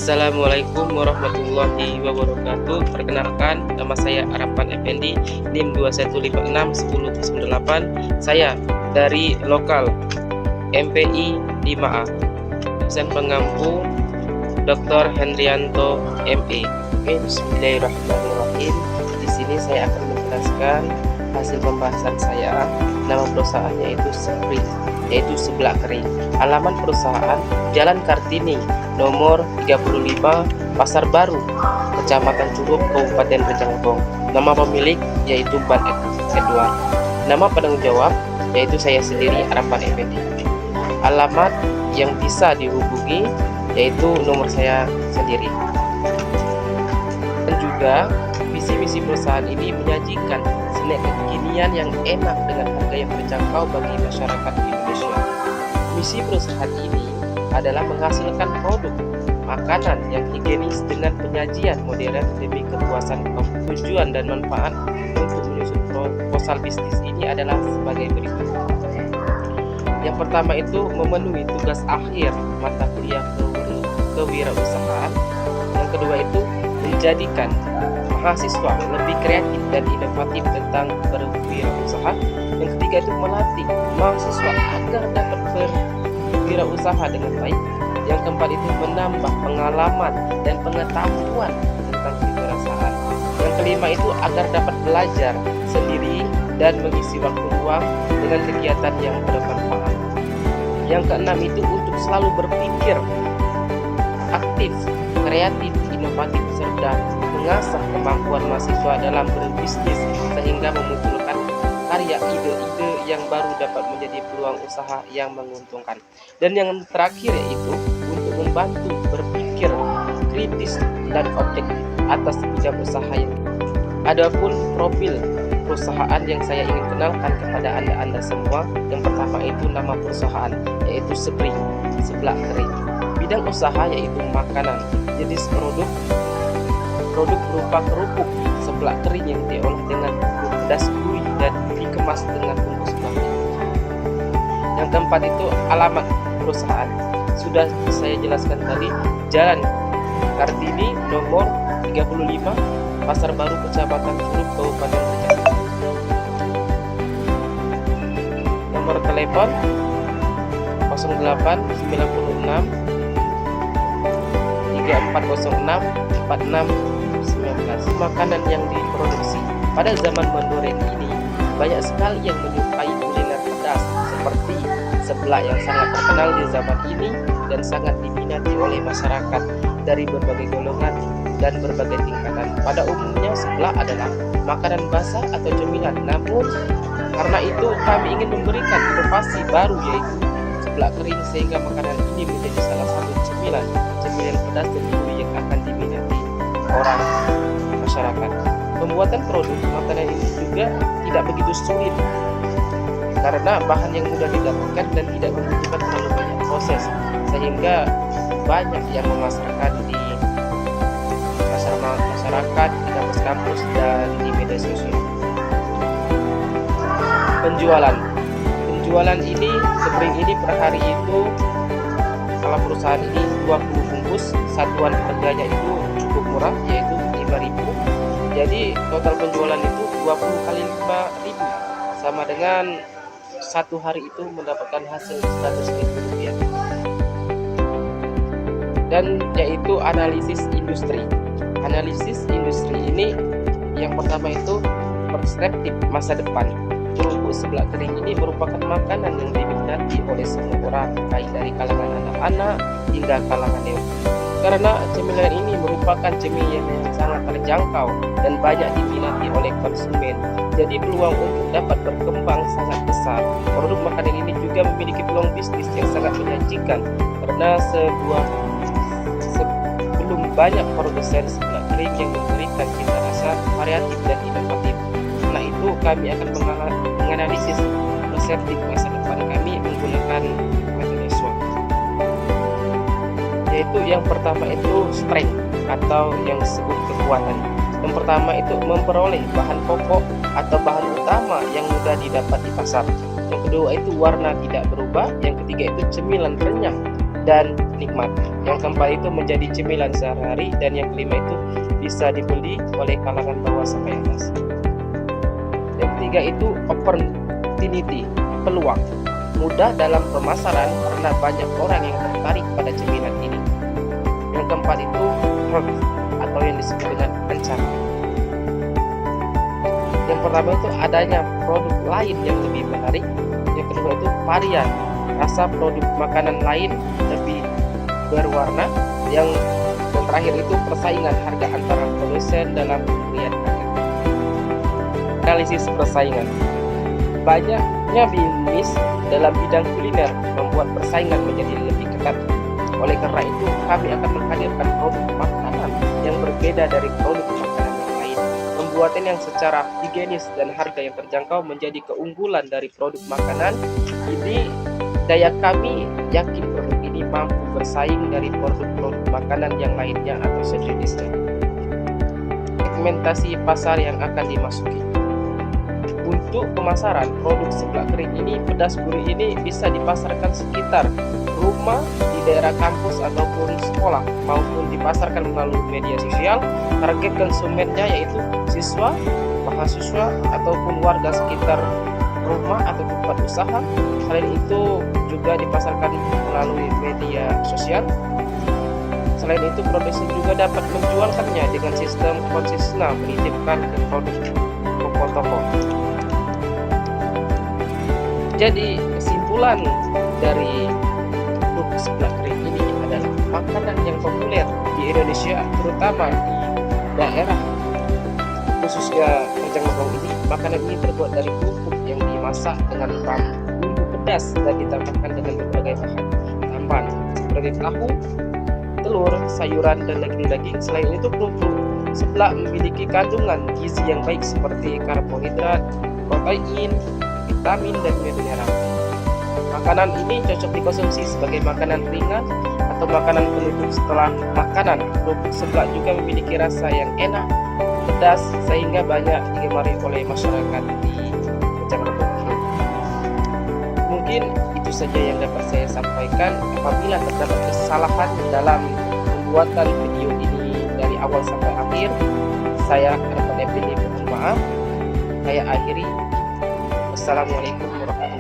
Assalamualaikum warahmatullahi wabarakatuh. Perkenalkan, nama saya Arapan Effendi, NIM 21561008. Saya dari lokal MPI 5A. Dosen pengampu Dr. Hendrianto ME. Bismillahirrahmanirrahim. Di sini saya akan menjelaskan hasil pembahasan saya. Nama perusahaannya itu Spring, yaitu seblak kering. Alamat perusahaan Jalan Kartini, nomor 35, Pasar Baru, Kecamatan Curup, Kabupaten Rejang Lebong. Nama pemilik yaitu Ban Edward. Nama penanggung jawab yaitu saya sendiri, Arapan Effendi. Alamat yang bisa dihubungi yaitu nomor saya sendiri. Dan juga visi-misi perusahaan ini menyajikan snack kekinian yang enak dengan harga yang terjangkau bagi masyarakat Indonesia. Misi perusahaan ini adalah menghasilkan produk makanan yang higienis dengan penyajian modern demi kepuasan kaum. Tujuan dan manfaat untuk menyusun proposal bisnis ini adalah sebagai berikut. Yang pertama itu memenuhi tugas akhir mata kuliah kewirausahaan. Yang kedua itu menjadikan mahasiswa lebih kreatif dan inovatif tentang berwirausaha. Yang ketiga itu melatih mahasiswa agar dapat berwirausaha dengan baik. Yang keempat itu menambah pengalaman dan pengetahuan tentang kewirausahaan. Yang kelima itu agar dapat belajar sendiri dan mengisi waktu luang dengan kegiatan yang bermanfaat. Yang keenam itu untuk selalu berpikir aktif, kreatif, inovatif, serta mengasah kemampuan mahasiswa dalam berbisnis sehingga memunculkan karya ide-ide yang baru dapat menjadi peluang usaha yang menguntungkan. Dan yang terakhir yaitu untuk membantu berpikir kritis dan objektif atas bidang usaha yang. Adapun profil perusahaan yang saya ingin kenalkan kepada anda semua, yang pertama itu nama perusahaan yaitu Spring, seblak kering. Bidang usaha yaitu makanan. Jenis produk berupa kerupuk seblak kering yang diolah dengan pedas gurih dan dikemas dengan bungkus plastik. Yang keempat itu alamat perusahaan. Sudah saya jelaskan tadi, Jalan Kartini nomor 35, Pasar Baru, Kecamatan Curup, Kabupaten Rejang. Nomor telepon 0896 3406 4619. Makanan yang diproduksi pada zaman modern ini banyak sekali yang menyukai kuliner pedas seperti seblak yang sangat terkenal di zaman ini dan sangat diminati oleh masyarakat dari berbagai golongan dan berbagai tingkatan. Pada umumnya seblak adalah makanan basah atau cemilan, namun karena itu kami ingin memberikan inovasi baru yaitu seblak kering sehingga makanan ini menjadi salah satu cemilan pedas dan gurih yang akan diminati orang masyarakat. Pembuatan produk makanan ini juga tidak begitu sulit karena bahan yang mudah didapatkan dan tidak membutuhkan terlalu banyak proses, sehingga banyak yang memasarkan di masyarakat, di kampus-kampus dan di media sosial. Penjualan ini, Spring ini per hari itu kalau perusahaan ini 20 bungkus, satuan harganya itu cukup murah yaitu 5.000. Jadi total penjualan itu 20 kali 5.000 sama dengan satu hari itu mendapatkan hasil 100.000 rupiah. Dan yaitu analisis industri. Analisis industri ini yang pertama itu perspektif masa depan. Kerupuk seblak kering ini merupakan makanan yang diminati oleh semua orang, baik dari kalangan anak-anak hingga kalangan dewasa. Karena cemilan ini merupakan cemilan yang sangat terjangkau dan banyak diminati oleh konsumen, jadi peluang untuk dapat berkembang sangat besar. Produk makanan ini juga memiliki peluang bisnis yang sangat menjanjikan karena sebelum banyak produsen seblak kering yang memberikan cita rasa variatif dan inovatif. Karena itu kami akan menganalisis perspektif masa depan kami menggunakan metode SWOT. Yaitu yang pertama itu strength atau yang disebut kekuatan. Yang pertama itu memperoleh bahan pokok atau bahan utama yang mudah didapat di pasar. Yang kedua itu warna tidak berubah. Yang ketiga itu cemilan renyah dan nikmat. Yang keempat itu menjadi cemilan sehari-hari, dan yang kelima itu bisa dibeli oleh kalangan bawah sampai atas. Yang ketiga itu opportunity, peluang. Mudah dalam pemasaran karena banyak orang yang tertarik pada cemilan ini. Yang keempat itu growth atau yang disebut dengan ancaman. Yang pertama itu adanya produk lain yang lebih menarik. Yang kedua itu varian, rasa produk makanan lain lebih berwarna. Yang terakhir itu persaingan harga antara produsen dalam pembelian harga. Analisis persaingan. Banyaknya bisnis dalam bidang kuliner membuat persaingan menjadi lebih ketat. Oleh karena itu, kami akan menghadirkan produk makanan yang berbeda dari produk makanan yang lain. Pembuatan yang secara higienis dan harga yang terjangkau menjadi keunggulan dari produk makanan ini. Daya kami yakin produk ini mampu bersaing dari produk-produk makanan yang lainnya atau sejenisnya. Segmentasi pasar yang akan dimasuki. Untuk pemasaran produk seblak kering ini, pedas gurih ini bisa dipasarkan sekitar rumah, di daerah kampus ataupun sekolah, maupun dipasarkan melalui media sosial. Target konsumennya yaitu siswa, mahasiswa, ataupun warga sekitar rumah atau tempat usaha. Selain itu juga dipasarkan melalui media sosial. Selain itu, produsen juga dapat menjualkannya dengan sistem konsisional, menitipkan ke produk toko-toko. Jadi kesimpulan dari produk seblak kering ini adalah makanan yang populer di Indonesia, terutama di daerah khususnya Rejang Lebong ini. Makanan ini terbuat dari kerupuk yang dimasak dengan bumbu pedas dan ditambahkan dengan berbagai bahan tambahan seperti tahu, telur, sayuran, dan daging-daging. Selain itu, kerupuk seblak memiliki kandungan gizi yang baik seperti karbohidrat, protein, vitamin, dan mineral. Makanan ini cocok dikonsumsi sebagai makanan ringan atau makanan penutup setelah makanan. Kerupuk seblak juga memiliki rasa yang enak, pedas, sehingga banyak digemari oleh masyarakat di Rejang Lebong ini. Mungkin itu saja yang dapat saya sampaikan. Apabila terdapat kesalahan dalam pembuatan video ini dari awal sampai akhir, saya Rahmat Effendi mohon maaf. Saya akhiri. Wassalamualaikum warahmatullahi wabarakatuh.